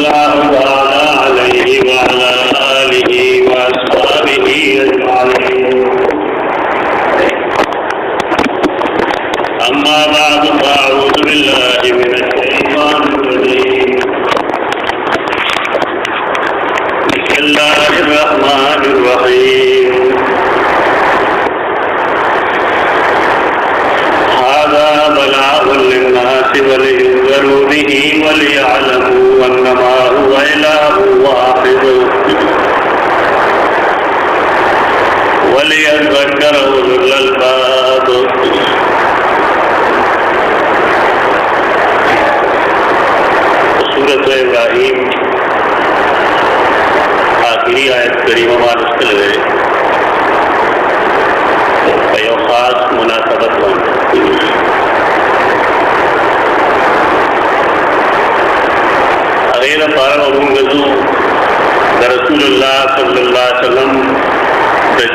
सल्लल्लाहु तआला अलैहि व अला आलिहि व अस्हाबिहि अजमाईन। अम्मा बाद फअऊज़ु बिल्लाहि मिनश शैतानिर रजीम। बिस्मिल्लाहिर रहमानिर रहीम। हाज़ा बलागुन लिन्नासि वलियुंज़िरू बिही वलियअलमू अन्नमा हुवा इलाहुन वाहिद वलियज़्ज़करा उलुल अल्बाब। सूरत इब्राहीम आखिरी आयत करीमा मानुस्कल है यो खास मुनासबत अगेर पारगजू रसूलुल्लाह सल्लल्लाहु अलैहि वसल्लम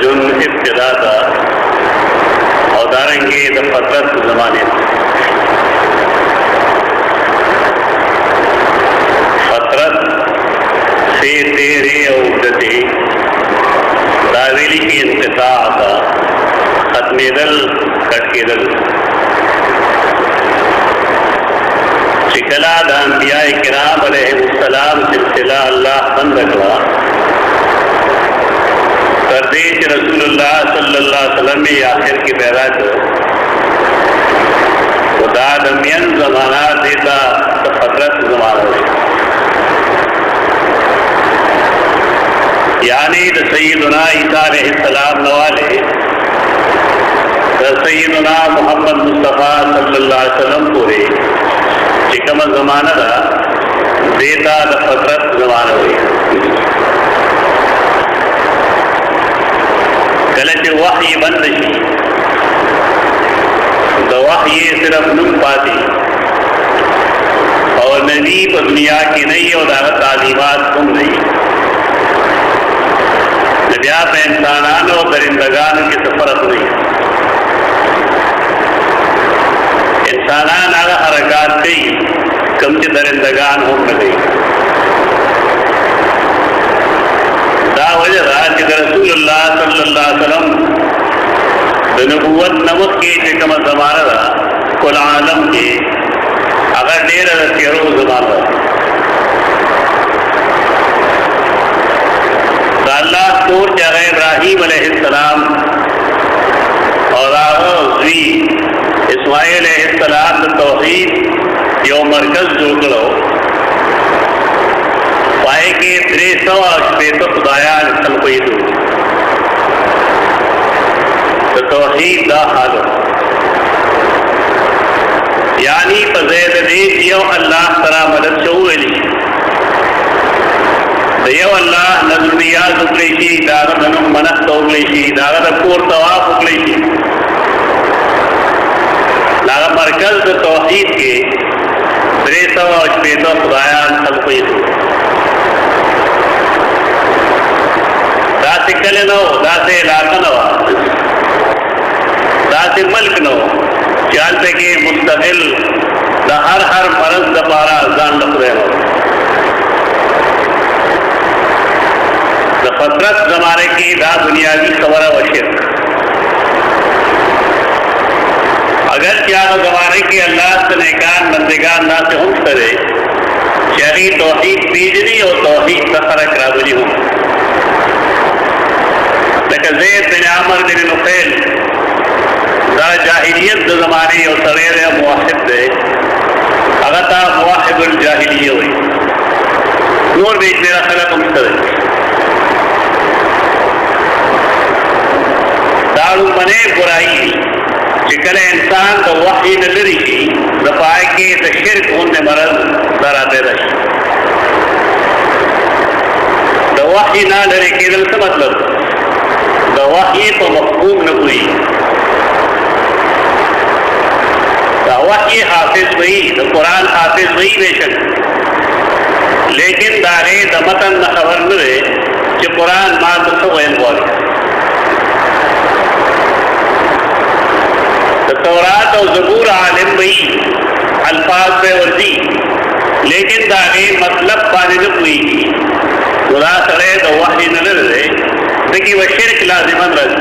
जुन इब्तिदा था और दारेंगे द फतरत ज़माने फतरत से तेरे उद्दते दावेली की इंतहा था खत्मेदल कटकेदल शिकला दांबिया किराम अलैहिस्सलाम सिलसिला अल्लाह बंद करा करदेश रसूलुल्लाह सल्लल्लाहु अलैहि वसल्लम में आखिर की बैरात खुदा दमियन जमाना देता तो फतरत जमाना है यानी सैयदना ईसा अलैहिस्सलाम नवाले सैयदना मोहम्मद मुस्तफ़ा सल्लल्लाहु अलैहि वसल्लम पूरे चिकम जमाना का देता द फतरत जमाना हुई गलत वही बंद ही तो वही सिर्फ नुम पाती और नबी दुनिया की नहीं और तालीमात तुम नहीं नबिया पे इंसानान और दरिंदगान के सफरत नहीं इंसानान आगा हरकत गई कम से दरिंदगान हो गई दा वजह राज रसूलुल्लाह सल्लल्लाहु अलैहि वसल्लम नबुवत नमक के कम जमाना कुल आलम के अगर देर तेरो जमाना अल्लाह तोर जगह इब्राहीम अलैहिस्सलाम और आवी इस्माइल अलैहिस्सलाम तौहीद यो मरकज जो करो पाए के 300 खुदाया सल कोई तो तौहीद दा हाल यानी फज़ैद देश यो अल्लाह तरा मदद चौली यो अल्लाह नजरिया उगलेशी दागत मनस उगलेशी दागत कोर तवाफ उगलेशी लागा मरकज तौहीद के 300 खुदाया सल कोई दासे कले नो दासे इलाका नो दासे मल्क नो चालते के मुस्तकिल दा हर मरज दबारा जान लग रहे हो फतरत जमाने की दा दुनियावी खबर वशिर अगर क्या जमाने के अल्लाह से नेकान बंदेगान ना से हम करे शरी तौहीद बीजनी और तौहीद सफर कराबली हूँ लेकिन ज़ैद बिन आमर बिन नुफैल दा जाहिलियत जमाने और सरेर मुवाहिद दे अगर ता मुवाहिदुल जाहिलिया हुई नूर बीच मेरा खलक हम करे दारू बने बुराई जिकले इंसान तो वही नजरी दफाए के शिरक होने मरज दराते रही तो वही ना डरे केवल से मतलब तो वही तो मफहूम न हुई तो वही हाफिज हुई तो कुरान हाफिज हुई बेशक लेकिन दारे दमतन न खबर न रहे कि कुरान मां तो वैन बोल तौरात और ज़बूर आलिम वही अल्फाज पे वर्जी लेकिन दागे दागे मतलब पाने न हुई खुदा सड़े तो वही न लगे देखिए वह शिरक लाजिमन रख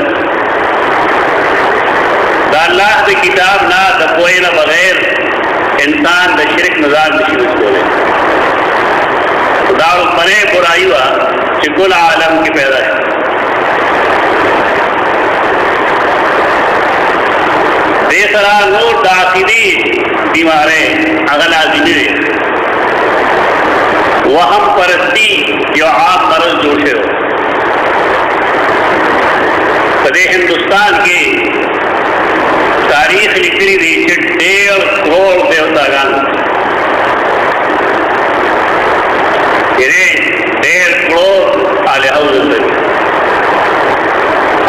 अल्लाह की किताब ना दपोए न बगैर इंसान द शिरक नजार नशीब बोले खुदा बने बुराई हुआ चिकुल आलम की पैदा है बेसरा नूर दाखिली बीमारें अगला जिले वहम परस्ती जो आप मरज जोशे हो सदे हिंदुस्तान की तारीख लिखी रही 1.5 करोड़ देवतागान 1.5 करोड़ आले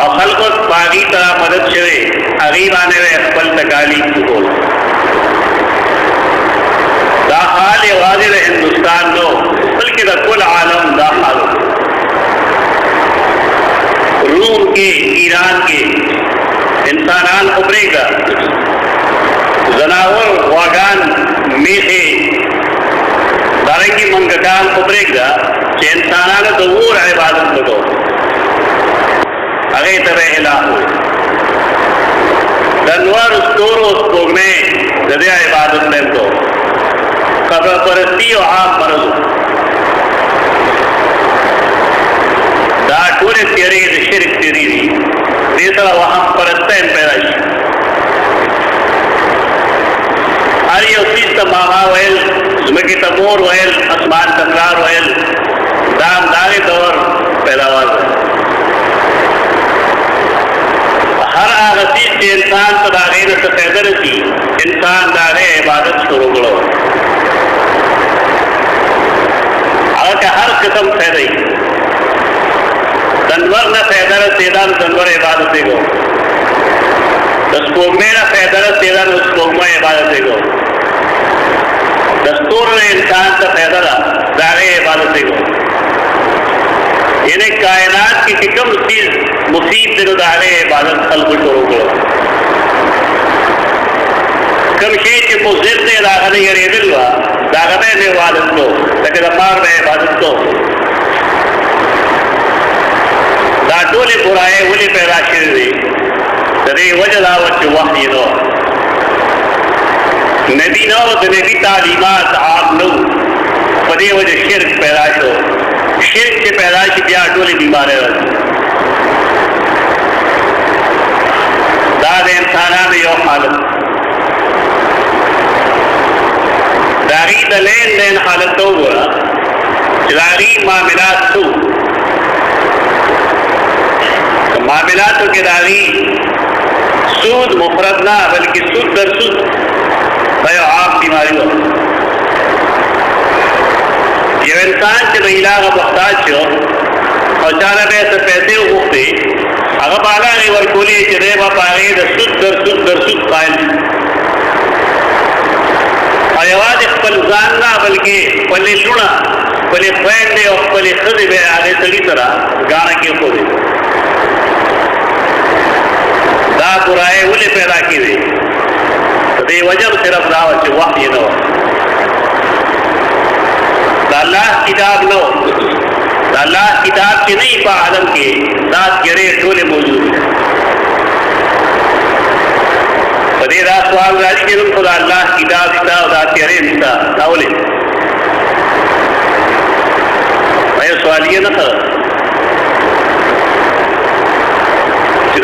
अखल को बागी तरह मदद शे अगीब आने में अकबल तकालीफ को दाहाल वाजिर हिंदुस्तान लो बल्कि कुल आलम दाहाल रूम के ईरान के इंसानान उभरेगा जनावर वागान मेहे दारंगी मंगकान उभरेगा कि इंसानान तो वो इबादत करो अगे तरह इलाह दनवर तोरो में दरिया इबादत में तो कब्र परस्ती और आप मरज दाटूरे तेरे शिरक तेरी तीसरा वहां परस्ते पैदाइश हरी उसी मामा वैल जुमे तमोर वैल आसमान तकरार वैल दाम दागे दौर पैदावार हर आगती के इंसान तो दागे न पैदल थी इंसान दागे इबादत शुरू करो अगर हर किस्म फैदई दनवर न फैदर तेदा दनवर इबादत देगो दस्तूर में न फैदर तेदा दस्तूर में इबादत देगो दस्तूर ने इंसान का फैदर दागे इबादत देगो इन्हें कायनात की किकम चीज मुसीब दिनो दागे इबादत खल को शुरू करो कम शे के मुजिर ने दागने ये दिलवा दागने में इबादत को लेकिन अमार में इबादत को दाटोले बुराए उन्हें पैदा शिरे तरे वजह दावत वही नो नबी नो तो नबी तालीमात आप नो पदे वजह शिरक पैदाश हो शिरक के पैदाश क्या टोले बीमारे दाद इंसाना में यो हालत दागी दलेन देन हालत तो हुआ दागी मामलात तो मामलात के दागी सूद मुफरद ना बल्कि सूद दर सूद भयो आप बीमारी हो ये इंसान के महिला का मुख्ताज हो और चारा पैसे उगते अगर पागा नहीं वर कोली चले वह पागे सूद दर सूद पायल आवाज पल जानना बल्कि पले लुना पले फैन दे और पले खुद में आगे सही तरह गाना के को दे दा बुराए उले पैदा की दे तो वजह सिर्फ दावत वही नो अल्लाह किताब नो अल्लाह किताब के नहीं पा आलम के दात गिरे टोले मौजूद है पदेरा सवाल राजी के रूप खुदा अल्लाह किताब किताब दात गिरे मिलता तावले मैं सवाल ये न था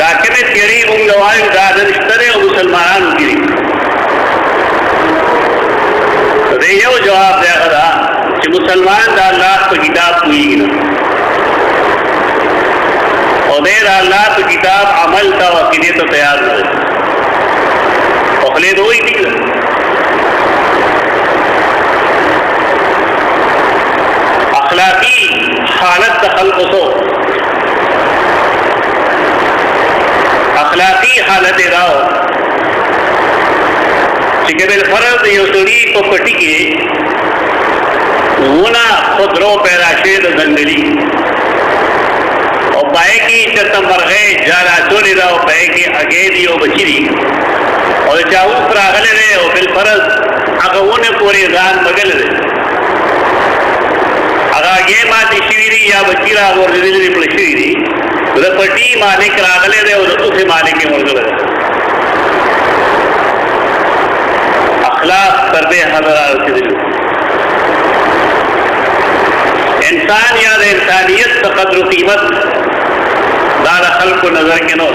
राके में तेरी उंगवाई दादन इस्तरे और मुसलमान की रेयो जवाब दे खदा कि मुसलमान दा अल्लाह की किताब हुई ना और देर अल्लाह की किताब अमल का वकीले तो तैयार हो अखले दो ही निकला अखलाकी हालत दखल को अखलाकी हालत राव चिकबिल फर्ज योसड़ी को कटी के वना खुदरो पैराशेद जंगली और पाए की चतंबर गए जाला चोरी राव पाए के अगे दियो बचरी और चाहू फरागले रहे और बिल फर्ज अगर उन्हें पूरे जान बगल रहे مالګې ماتې شوي دي یا بچي راغورځېدلي دي پړه شوي دي د پټي مالک راغلی دی او د اوښې مالک یې ملګری دی اخلاق تر دې حده رارسېدلي انسان یا د انسانیت څه قدر و قیمت دا د خلکو نظر کې نه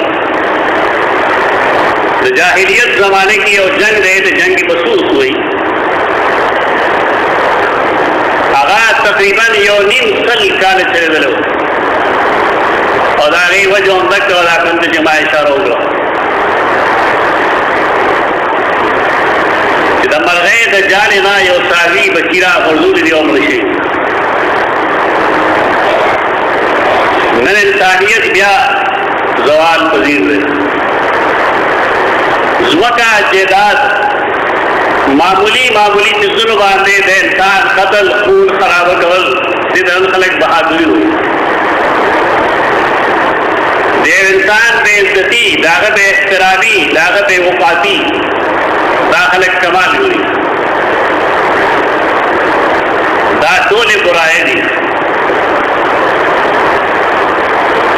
د جاهلیت زمانه کې یو جنگ دی د جنگ بسوس وایي هغه تقریبا 1.5 سل کاله چلېدلی و او د هغې وجه همدا کړه دا کوم ته چې ما اشاره وکړه چې د مرغۍ د جالې نه یو څاروي بچي راغورځولي دي او مړه شوي نن انسانیت بیا زوال پذیر دی ځمکه جیداد معمولی څیزونو باندې د انسان قتل خون خرابه کول دې د خلک بهادري وي د انسان بې عزتي د هغه بې احترامي د هغه بې وقافي دا خلک کمال وي دا ټولې برایې دي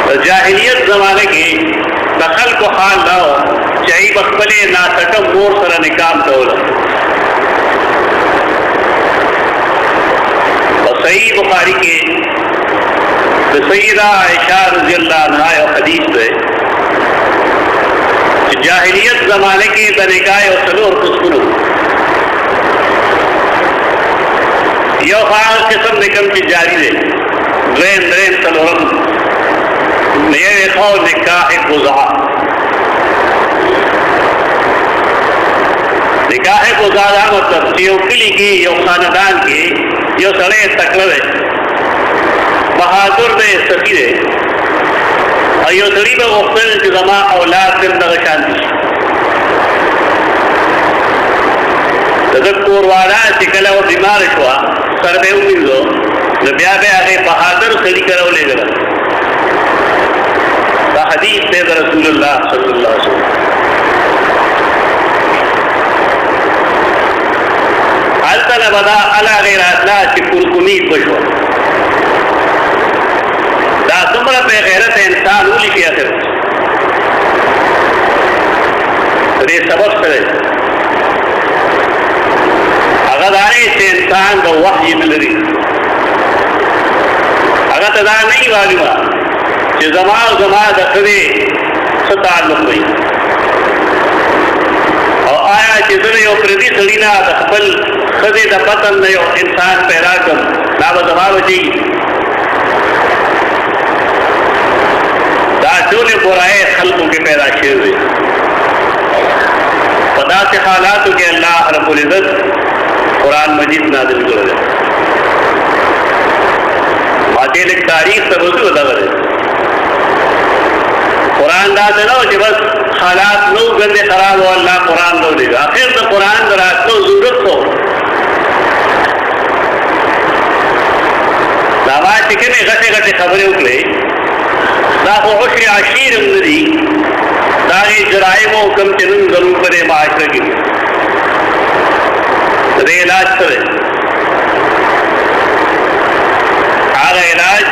د جاهلیت زمانه کې د خلکو حال دا و چې هغوی به خپلې ناسټه مور سره نکام کوله په صحیح بخاري کې د سیدہ عائشہ رضی اللہ عنہا یو حدیث دی چې جاهلیت زمانه کې د نکاح یو څلور قسمونه یو هغه قسم دی کوم چې جاري دی دویم دریم څلورم یو خو نکاح قضا نکاح قضا دا مطلب چې یو کلی کې یو خاندان کې you سړی تکړه the Bahadur the Sakhi the O you سړي به غوښتل چې زما اولاد هم دغه شانتي شي د ده کوروالا چې کله بیماره شوه سر به یې ومینځو نو بیا به هغې بهادر سړي کره ولېږله دا حدیث دی د رسول الله صلی الله علیه وسلم هلته نه به دا هغې راتله چې کورکمي بشوه دا څومره بې غیرته انسان ولیکي اخر د دې سبب څه دی هغه دا دی چې انسان د وحي نه لري هغه ته دا نه وي معلومه چې زما او زما د ښځې څه تعلق دی او آیا چې زه یو پردي سړي نه د خپل ښځې د بطن نه یو انسان پیدا کړم دا به زما بچي دا ټولې برایې خلقو کې پیدا شوې وي په داسې حالاتو کې الله رب العزت قرآن مجید نازل کړی دی ما دې لږ تاریخ ته وځو دغه دی قرآن داسې نه و چې بس حالات نو ګندې خراب و الله قرآن راولېږه اخر د قرآن د راتلو ضرورت و دا ما چې کومې غټې خبرې وکړې دا خو عشر عشیر هم نه دي دا هغې جرایمو کوم چې نن زموږ په دې معاشره کې دي د دې علاج څه دی هغه علاج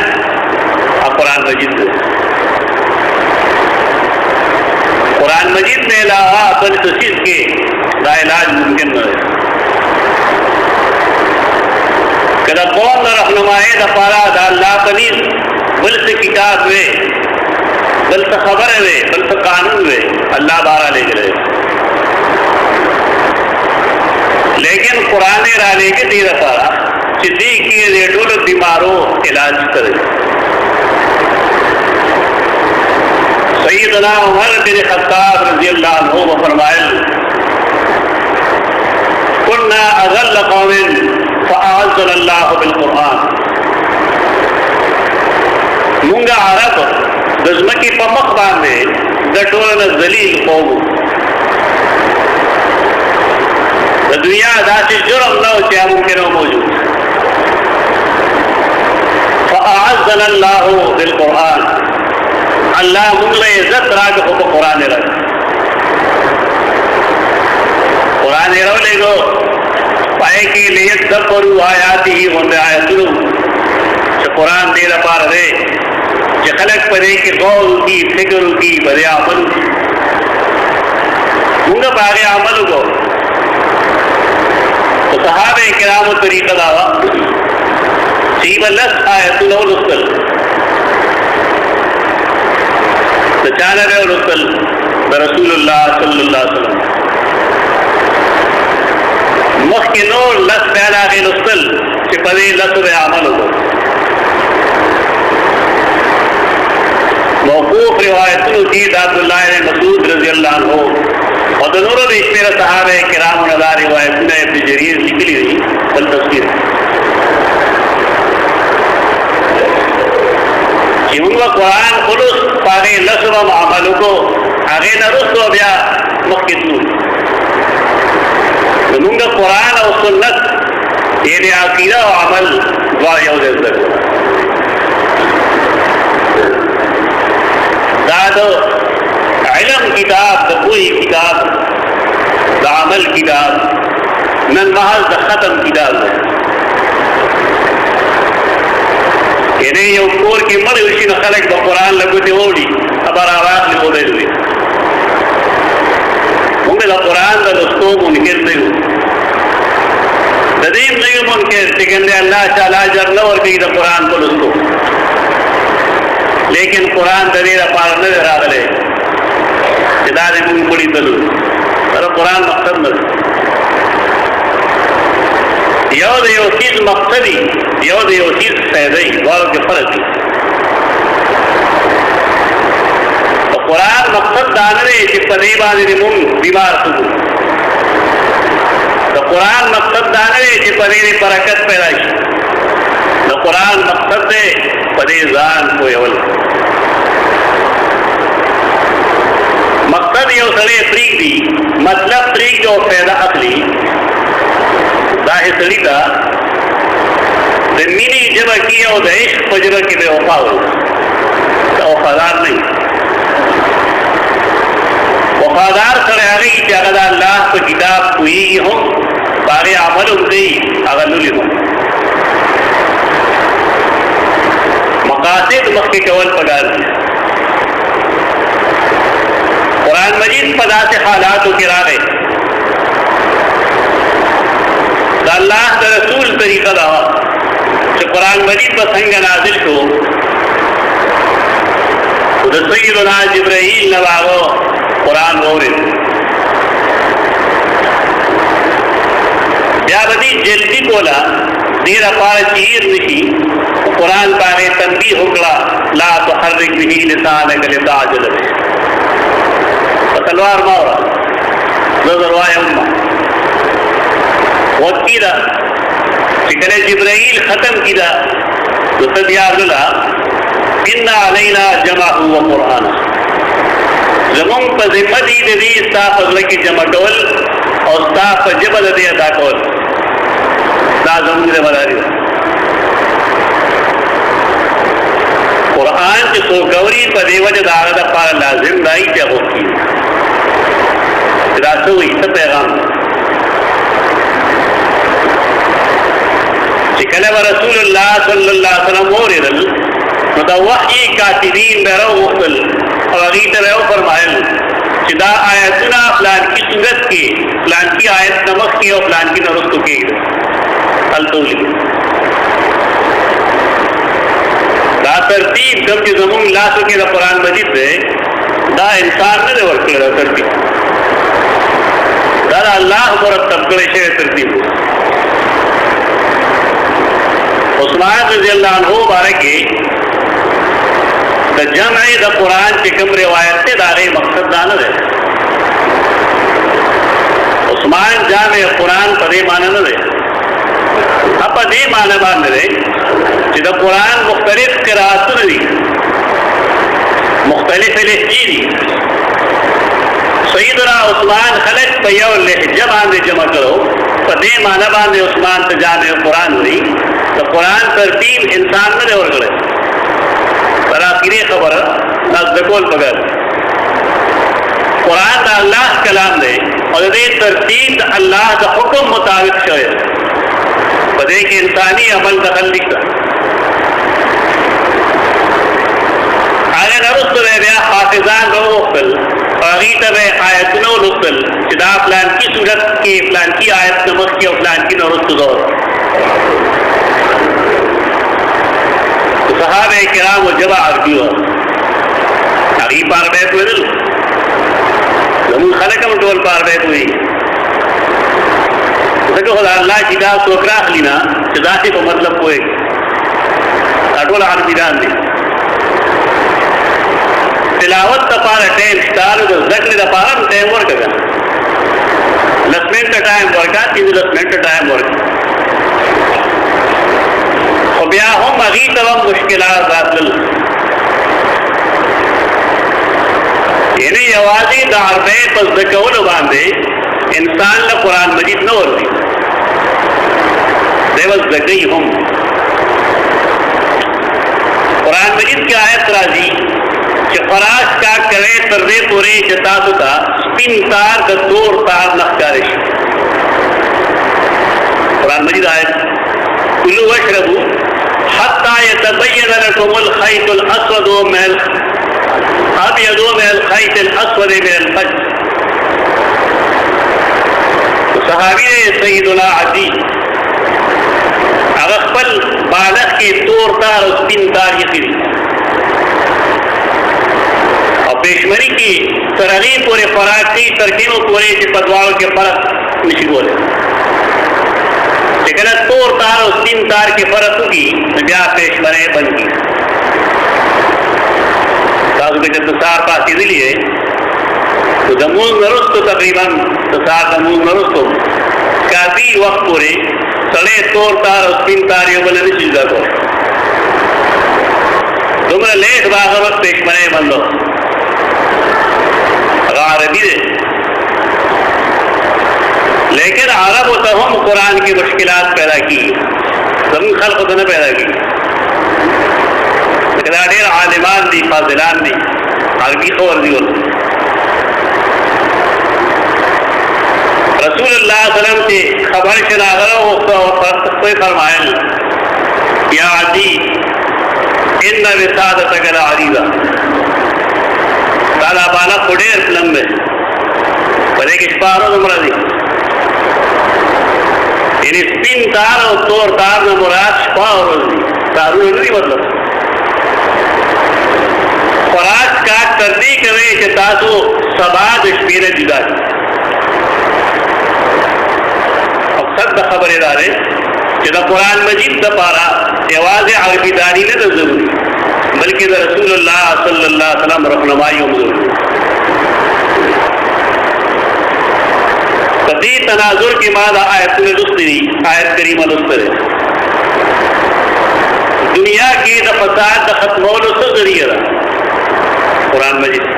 قرآن مجید دی قرآن مجید نه علاوه بل څه څیز کې دا علاج ممکن نه دی که د قوم د رهنمایۍ دپاره د الله په نیز بل څه کتاب وی بل څه خبره وی بل څه قانون وی الله بارا لېږلی لیکن قرآن یې رالېږي دې دپاره چې دې کې د ټولو بیمارو علاج کوي سیدنا عمر بن خطاب رضی اللہ عنہ فرمائل كنا اذل قوم فاعزنا الله بالقرآن مونږه عرب د ځمکې په مخ باندې د ټولو نه ذلیل قوم د دنیا داسې جرم نه و چې ممکن و موجود فاعزنا الله بالقرآن الله موږ له عزت راکړو په قرآن راکړو قرآن یې راولېږو پای کې لیدبروا آیاته غوندې آیتونو कुरान दे लपार दे कि खलक पदे के गौर की फिक्र की बदे अमल मुंगा बागे अमल को तो सहाबे किराम तरीका दावा सीब लस आयतुल रुसल तो चाना रे रुसल रसूलुल्लाह सल्लल्लाहु अलैहि वसल्लम मख्के नूर लस पैदा के रुसल कि पदे लस रे अमल को मौकूफ रिवायतुल जीद अब्दुल्लाह इब्न मसूद रज़ियल्लाहु अन्हु और दोनों में इसमें सहाबे किराम नज़ा रिवायत में इब्न जरीर निकली हुई बल तस्वीर कि उनका कुरान खुलूस पागे लस्व अमल को आगे न रुस्तो ब्या मुख्तू उनका कुरान और सुन्नत ये अकीदा और अमल द्वार यौज़ दादो इल्म किताब द कोई किताब द अमल किताब नन महज द खत्म किताब इन्हें यो कोर की मर उसी न खलक द कुरान लगते ओडी अबर आवाज लिखो दे हुए उनके द कुरान द दोस्तों मुनकिर नहीं ददीम नहीं मुनकिर लेकिन अल्लाह ताला जर्न और भी द कुरान को दोस्तों लेकिन कुरान दलील पार न रागले इदारे मुंग बड़ी दलू पर कुरान मकसद न योद यो चीज मकसदी योद यो चीज फैदई वालों के फर्क तो कुरान मकसद दानरे कि पदेबाने मुंग बीमार सुबह तो कुरान मकसद दानरे कि पदेने बरकत पैदा की तो कुरान मकसद दे पदे जान को अवल मकसद यो सड़े तरीक दी मतलब तरीक जो पैदा अखली दाहे सड़ी का मिनी जब किया और देश पजर की बेवफा हो तो वफादार नहीं वफादार सड़े आ गई कि अगर अल्लाह को किताब हुई हो बारे अमल उनसे अगर लुली हो मकासिद मक्के केवल पगार कुरान मजीद पदा से हालात गिरा गए अल्लाह का रसूल तरीका रहा कि कुरान मजीद पर संग नाजिल को उधर सैयदना जिब्राईल नवागो कुरान मोरे या बदी जल्दी बोला देर अपार चीर नहीं कुरान पागे तंबी हुकड़ा ला तो हर एक भी लिसान गले ताजल तलवार मारा नजरवाए उम्मा बहुत कीदा फिक्र जिब्राईल खत्म कीदा तो तदियाजुला इन्ना अलैना जमा हुआ कुरान जमुन पर जिम्मती दे दी साफ अगले की जमा डोल और साफ जबल दे अदा कोल ना जमुन दे बता रही कुरान की सो गौरी पर देवज दागद पार लाजिम नहीं क्या होती रासो इस पैगाम चिकले व रसूलुल्लाह सल्लल्लाहु अलैहि वसल्लम और इदल मुतवही कातिबीन बरो वसल और अगीत रहो फरमायल चिदा आयतना प्लान की सूरत की प्लान की आयत नमक की और प्लान की नरस्त की अलतौली दा तरतीब जब के जमुन ला सके दा कुरान मजीद से दा इंसान ने दे वर्क दा तरतीब दा अल्लाह मुरतब करे शे तरतीब उस्मान रज़ियल्लाहु अन्हु बारे के द जमअ द कुरान के कम रिवायत से दागे मकसद दान है उस्मान जामे कुरान पदे माने न दे अब पदे माने बान दे कि द कुरान मुख्तलिफ क़िराअत दी मुख्तलिफ लहजी सैयदना उस्मान खलक पयो लहजा बांधे जमा करो पदे माना बांधे उस्मान से जामे कुरान हुई तो कुरान तरतीब इंसान में और गए पर आखिरी खबर नजदकोल बगैर कुरान का अल्लाह कलाम दे और ये तरतीब अल्लाह का हुक्म मुताबिक शोए बदे के इंसानी अमल दखल दिखता نرست بیا حافظان روغتل اغیتا بے آیتنو لطل چدا فلان کی صورت کی فلان کی آیت نمخ کی و فلان کی نرست دور صحابہ کرام و جبا عربی و اغیب پار بیت ہوئے دل زمون خلقم ڈول پار بیت ہوئی ذکر خدا اللہ چیدہ سوکراخ لینا چدا سے کو مطلب ہوئے اٹول عربی دان دی تلاوت تا پارا ٹیم شتارو دا ذکر دا پارا ٹیم ورکا گا 10 منٹ ٹائم ورکا 10 منٹ ٹائم ورکا خو بیا هم اغیتا و مشکلات راتلل یعنی یوازی دا عربی پس دکولو باندے انسان لا قرآن مجید نور دی دیوز دکی هم قرآن مجید کی آیت راضی کہ فراش کا کرے تردے پورے جتاسو تا سپین تار کا دور تار نخکارش قرآن مجید آیت کلو وشربو حتی یتبین لکم الخیط الاسود من ابیض من الخیط الاسود من الفجر صحابی سیدنا عدی اغفل بالغ کی دور تار و سپین تار یقیدی پیشمری کی ترغیب پورے فراق کی ترکیبوں پورے سے پدواروں کے فرق نشی بولے لیکن تور تار اور 3 تار کے فرق ہوگی بیا پیشمرے بن کی تازو کے جب تسار پاسی دلیے تو دمون نرستو تقریباً تسار دمون نرستو کافی وقت پورے سڑے تور تار اور 3 تاریوں بلے نشی جا کو تمہیں لیٹ باغر وقت پیشمرے بندو عربی دے لیکن عرب ہوتا ہم قرآن کی مشکلات پیدا کی زمین خلق ہوتا نہ پیدا کی لیکن دیر عالمان دی فاضلان دی عربی خور دی ہوتا رسول اللہ صلی اللہ علیہ وسلم سے خبر شناغرہ کوئی فرمائل یا عدی ان وسادتک العریضہ تعالیٰ بانا خودیر لمبے پر ایک اشپارو نمرہ دی یعنی سپین تار و تور تار نمرات شپارو دی تارو نہیں مطلب فراج کاٹ کردی کرے کہ تاسو سباد شپیر جدا دی اب سب دا خبر ادارے کہ دا قرآن مجید دا پارا جواز عربی داری نے دا ضروری بلکہ رسول اللہ صلی اللہ علیہ وسلم رحمائی امور قطعی تناظر کی مادہ آیت لستری آیت کریمہ لستر دنیا کی دا فساد دا ختمول سے ذریعہ دا قرآن مجید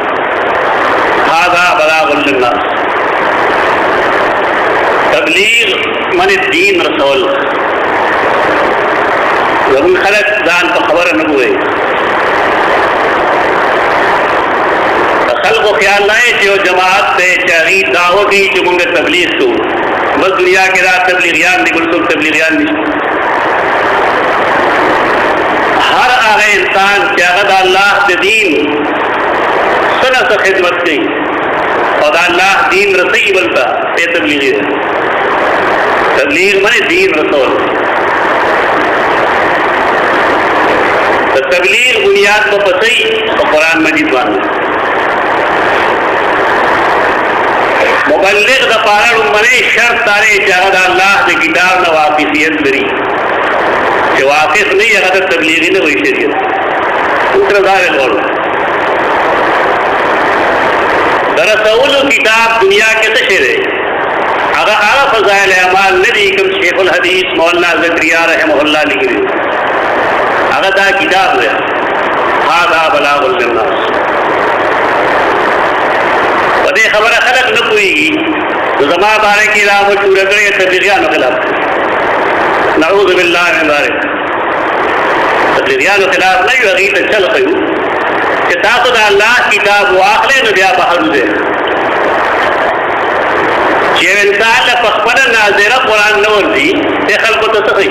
هذا بلاغ للناس تبلیغ من الدین رسول ومن خلق دان پا خبر نبوئے خلق و خیال نائے جو جماعت تے چاہی دعوی کی جو منگا تبلیغ تو بس دنیا کے رات تبلیغیان دی بلکل تبلیغیان دی ہر آگے انسان چاہد اللہ دین سنہ سا خدمت کی اور اللہ دین رسی بلتا اے تبلیغی ہے تبلیغ میں دین رسول تبلیغ بنیاد کو پسی اور قرآن مجید باندھ مبلغ دا پارا منے شرط تارے چاہد اللہ دے کتاب نہ واقفیت لری کہ واقف نہیں اگر تبلیغی نہ ہوئی شریعت اتر دار غور درسول کتاب دنیا کے تشرے اگر آغا فضائل اعمال ندی کم شیخ الحدیث مولانا زکریا رحمہ اللہ لکھنے اگر دا کتاب ہے هذا بلاغ للناس ودے خبر خلق نہ کوئی گی تو زمان بارے کی راہ مشہور کرے تبلیغیان خلاف نعوذ باللہ من ذالک تبلیغیان خلاف نہیں وغیت چل خیو کہ تاخد اللہ کتاب واخلے نبیا بحر دے چیو انسان لپخبر نازرہ قرآن نور دی اے خلق تو سخی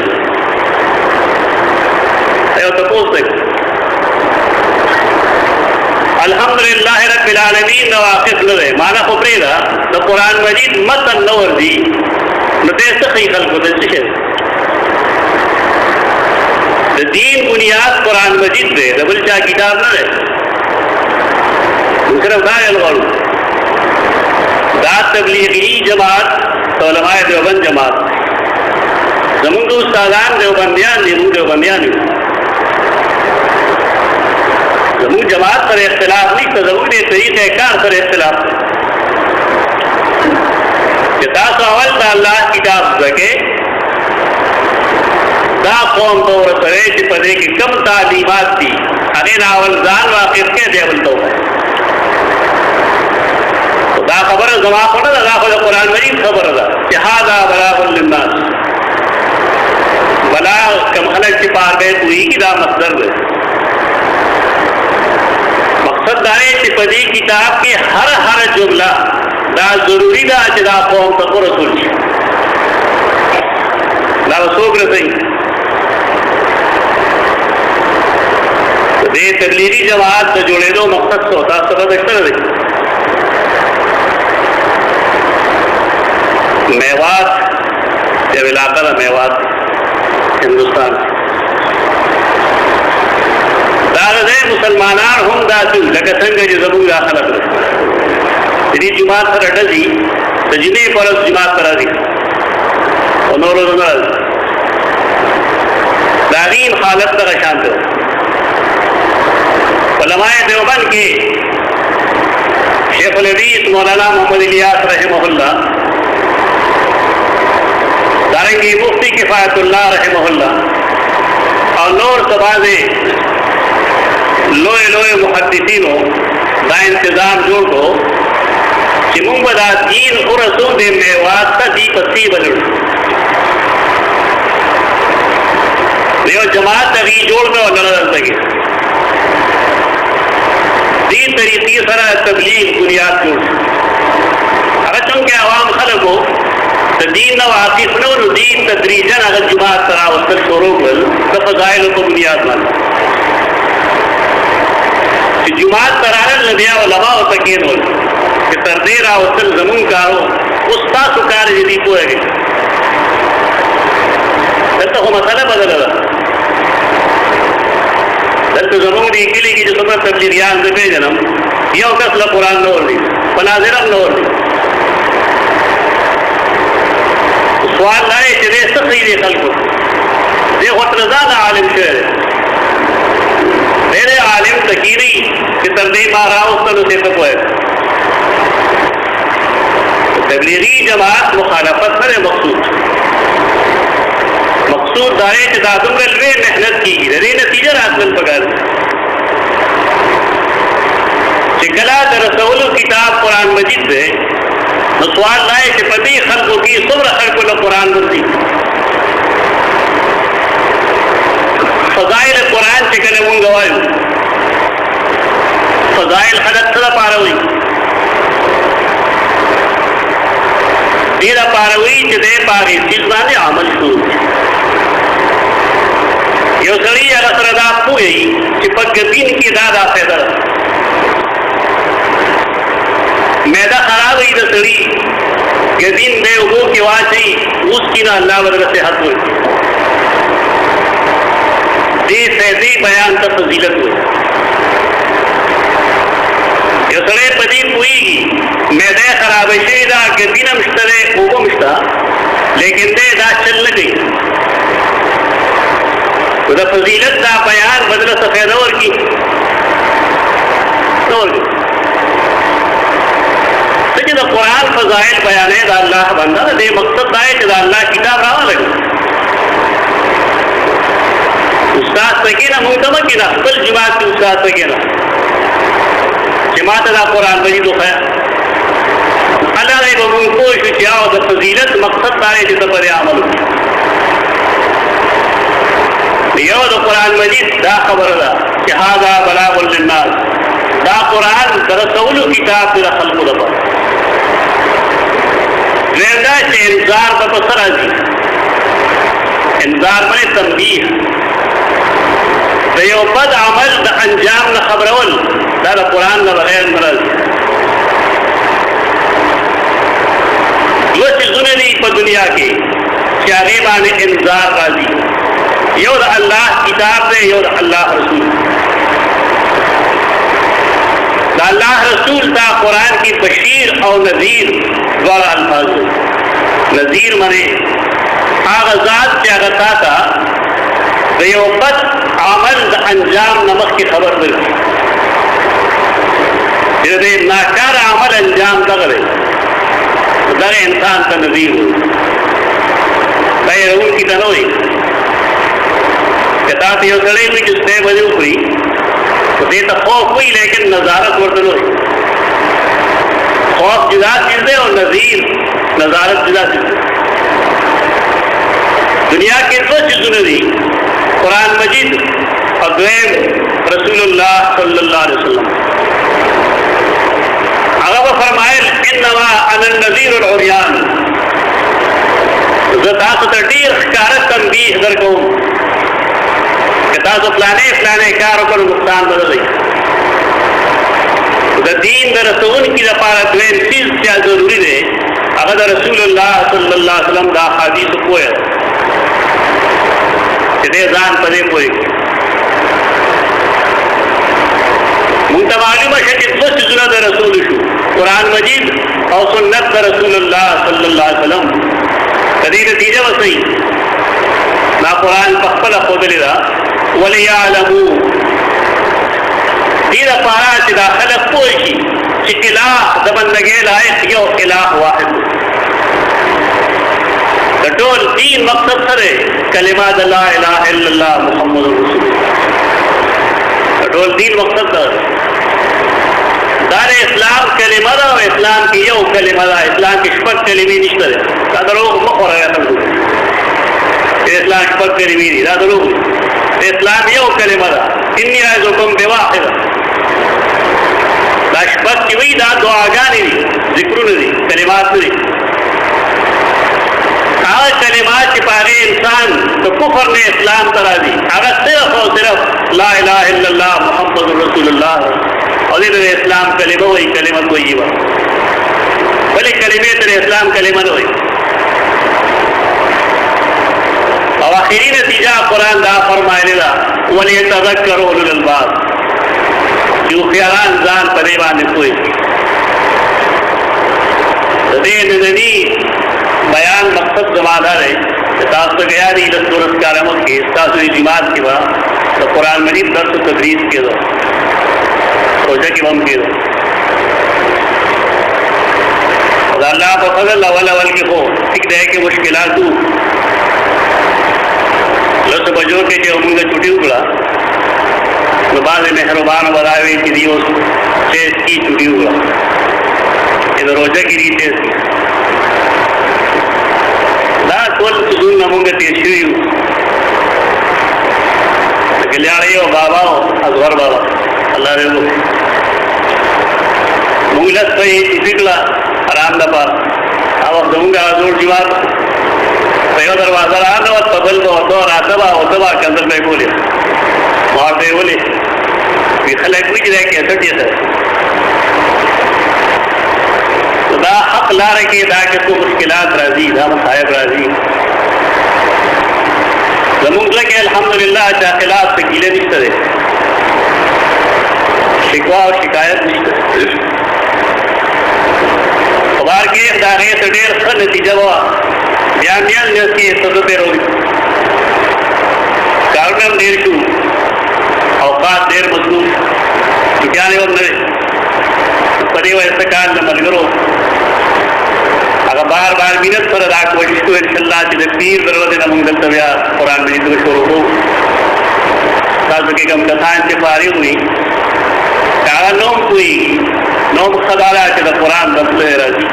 اے تپوس دیکھ अल्हम्दुलिल्लाह रब्बिल आलमीन नवाकिफ न रहे माना खुबरेदा तो कुरान मजीद मतन न वर्दी न दे सखी खल्को दे सिखे दीन बुनियाद कुरान मजीद दे रबल चा किताब न रहे सिर्फ दायल वालू दा तबलीगी जमात तो उलमाए देवबंद जमात जमुन दो उस्तादान देवबंदियान देवबंदियान जमुन जमात पर इख्तिलाफ नहीं तो जमुन ने तरीक़े कार पर इख्तिलाफ किताब अवल दा अल्लाह किताब सके दा कौम तो रसरे कि पदे की कम तालीमात थी अगे नावल जान वाकिफ के देवल तो दा खबर जमा पड़ा दा कुरान मजीद खबर दा कि हादा बलागुल लिन्नास बला कम खलक की पार गए हुई की दा मसदर है मकसद दाए पदी किताब के हर जुमला दा जरूरी दा अजदा कौम तक रसूल दा रसूल रही दे तबलीगी जमात से जुड़े दो मकसद से होता सबक अक्सर रही मेवात जब इलाका था मेवात हिंदुस्तान दादे मुसलमानान हम दासु लगे संग जो जबूर दाखिल कर तेरी जुमात पर अटली तो जिन्हें पर जुमात करा दी और नौरो नौर दागीन हालत तक शांत हो उलमाए देवबंद के शेख हदीस मौलाना मोहम्मद इलियास रहमहुल्लाह दारंगी मुफ्ती किफायतुल्लाह रहमहुल्लाह और नूर सबाजे लोए लोए मुहद्दिसीनों दा इंतजाम जोड़ को कि मुंबदा दीन उरसों दे मेवात दी पसी बलड़ देव जमात तगी जोड़ में और लड़ सके दीन तरीके सरा तबलीग बुनियाद जोड़ अगर चूंकि आवाम खलक हो तो दीन न वाकिफ न और दीन तदरीजन अगर जुमात तरा उसका शोरों पर तो फजाइल को बुनियाद मान जुमात तरारन नदिया उलमा हो सकेन हो कि तरदेर आवसल जमुन कारो उस्ता सुकार यदि को है तो वो मसला बदल रहा तो जमुन दी के लिए कि जो समझ तबलीगियान से भेजनम यह कसला कुरान न और दी पनाज़िरम न और दी सवाल लाए चले सही दे कल को देखो रज़ा आलिम शेर मेरे आलिम तकीरी कि तरदीब मारा उस तरह से तो है तबलीगी जमात मुखालफत करे मकसूद दाए कि दादुम रलवे मेहनत की रे नतीजा रातन पगार चिकला दरअसल किताब कुरान मजीद से सवाल लाए कि पति खल्कों की सुब्र खल्कों ने कुरान मुद्दी फजाइल कुरान चिकने मुंगवायु फजाइल हदत थला पारवी तेरा पारवी चदे पागे सिलसाने अमल शुरू यो सड़ी अलसरदा पूरी चिपक दिन की दादा पैदा मैदा खराब हुई तो सड़ी गदीन बेवकू की वाची उसकी ना अल्लाह वजह से हद हुई दे सैदी बयान तक फजीलत हुई यो सड़े पदी हुई मैदे खराब है दा गदीन मिश्तरे वो मिश्ता लेकिन दे दा चल गई तो दा फजीलत दा बयान बदल सफेद और की लेकिन कुरान फजाइल बयान है अल्लाह बंदा दे मकसद दाए कि अल्लाह किताब रावा लगे उस्ताद सके ना मुंतम की ना कल जमात की उस्ताद सके ना जमात दा कुरान मजीद है अल्लाह ने वो कोशिश किया और फजीलत मकसद दाए कि पर अमल यो तो कुरान मजीद दा खबर दा कि हादा बलागुल लिन्नास दा कुरान दरअसल किताब तेरा खल्क दबा वेदा से इंतजार का पसरा जी इंतजार में तंबीह तो यो बद अमल द अंजाम न खबरवल دا د قرآن نه بغیر مرض دوه څیزونه دي په دنیا کې چې هغې باندې انذار راځي یو د الله کتاب دی یو د الله رسول د الله رسول دا قرآن کی بشیر او نذیر دواړه الفاظ دي نذیر منې هغه ذات چې هغه تا ته د یو بد عمل د انجام نه مخکې خبر درکړي چې د ناکاره عمل انجام دغه دی دغه انسان ته نذیر دا یې ته نه وایي که تا ته یو سړی وي چې سپی به دې وخوري خو دې ته خوف وایي لیکن نظارت ورته نه وایي خوف جدا چیز دی او نذیر نظارت جدا چیز دی دنیا کې دوه چیزونه دي قرآن مجید او دویم رسول الله صلی الله علیه وسلم هغه به فرمایل انما انا النذیر العریان زه تاسو ته ډېر ښکاره تنبیه درکوم که تاسو فلانې کار وکړو نقصان به نه د دین د رسونکي لپاره دویم چیز چې ضروري دی هغه د رسول الله صلی الله علیه وسلم د احادیثو پوهه چې دې ځان په دې پوهې مونږ ته معلومه شوه چې دوه څیزونه د رسول شو قرآن مجید او سنت د رسول الله صلی الله علیه وسلم د دې نتیجه به صحیح دا قرآن په خپله ښودلې ده وليعلموا دې لپاره چې دا خلک پوه شي چې اله د بندګۍ لایق یو اله واحد د ټول دین مقصد سره کلمات لا اله الا الله محمد رسول الله د ټول دین مقصد دا اسلام کلمه ده او اسلام کې یو کلمه ده اسلام کې شپږ کلمې نشته ده دا دروغ مه خوروئ اسلام شپږ کلمې دي دا دروغ اسلام یو کلمه ده انی اعظکم بواحده دا شپږ چې وي دا دعاګانې دي ذکرونه دي کلمات نه دي هغه کلمات چې په هغې انسان د کفر نه اسلام ته راځي هغه صرف او صرف لا اله الا الله محمد رسول الله او دې ته د اسلام کلمه وایي کلمه طیبه بلې کلمې ته د اسلام کلمه نه وایي او آخري نتیجه قرآن دا فرمایلی ده وليتذکر اولو الالباب چې هوښیاران ځان په دې باندې پوه شي د دې ننني بیان مقصد زما دا دی چې تاسو ته یاد وي لس ورځې کاله مخکې ستاسو د جماعت کې به د قرآن مجید درس و تدریس کېده روژه کې به هم کېده د الله په فضل اول کې خو ټیک دی کې مشکلات وو لسو بجو کې چې موږ چوټي وکړه نو بعضې مهربان وراوي چې دی اوس تیز کی چوټي وکړه چې د روژه کې دی تیز کی دا ټول څیزونه موږ تېر شوي یو د کلیاړۍ او بابا او اصغر بابا الله دې وکړي موږ لس به یې چیټي کړه آرام دپاره هغه وخت زموږ هغه زوړ جومات په یو دروازه راغله وه په بل به ورته راته به او ته به کنځل به یې کولې ما ورته یې ولې وي خلک وایي چې دا کیسټ یې سره دا حق لاره کې دا کې څو مشکلات راځي دا مصائب راځي زمونږ لکه الحمدلله چا خلاف څه ګیله نشته دی شکوا او شکایت نشته په بار کې د هغې څه ډېر ښه نتیجه به وه بیا میان میاس کې څه څه تېروي کارونه هم ډېر شو اوقات ډېر مصروف چوټیانې هم نه دی په دې وجه څه کار د ملګرو هغه بار بار مینت سره دا کوشش کوو انشاءالله چې د پیر دروازې نه موږ دلته بیا قرآن مجید شروع کوو تاسو کې کوم کسان چې فارغ وي هغه نوم پوهېږي نوم ښه دا ده چې د قرآن دسته راځي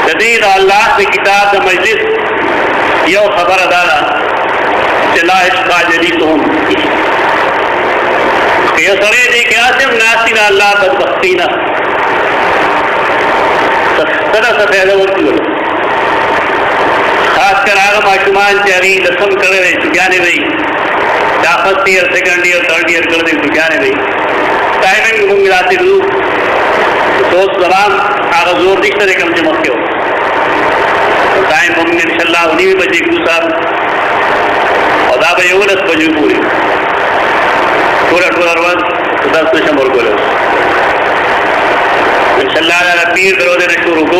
د دې د الله د کتاب د مجلس یو خبره دا ده چې لا اشقا جلیسهم که یو سړی دی کې اسم ناستي نه الله بدبختي نه څه فایده ورکړي خاص کر هغه ماشومان چې هغې دسم کړی دی چوکیانې به یي دا فرسټ ایئر سیکنډ ایئر تھرډ ایئر کړی دی چوکیانې به یي टाइमिंग में मिलाते हुए दोस्त जबान आगा जोर दिखते थे कम से मक्के हो टाइम हम इंशाल्लाह 19 बजे गुजार और दाबे यूनस बजे पूरी पूरा रोज 10 में शमर को इंशाल्लाह पीर दरोदे ने शुरू को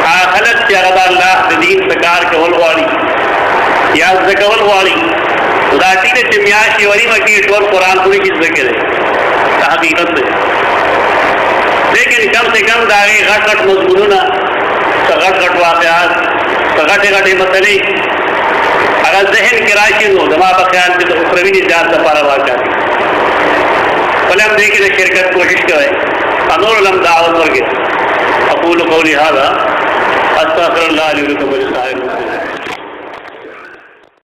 आखलत से अल्लाह दीन सरकार कवल वाली या कवल वाली उदासी ने चिमियाशी वरी मकी टोल कुरान पूरी की जिक्र है हकीकत से लेकिन कम से कम दागे घट घट मजमून घट घट वाक़यात घटे घटे मसले अगर जहन किराशी हो दमा ख्याल से तो उखरवी निजात का पारा वाक़ा भले हम देखिए शिरकत कोशिश करें अनूर दावत वर्ग अकूल कौली हादा अस्तगफिरुल्लाह ली व लकुम।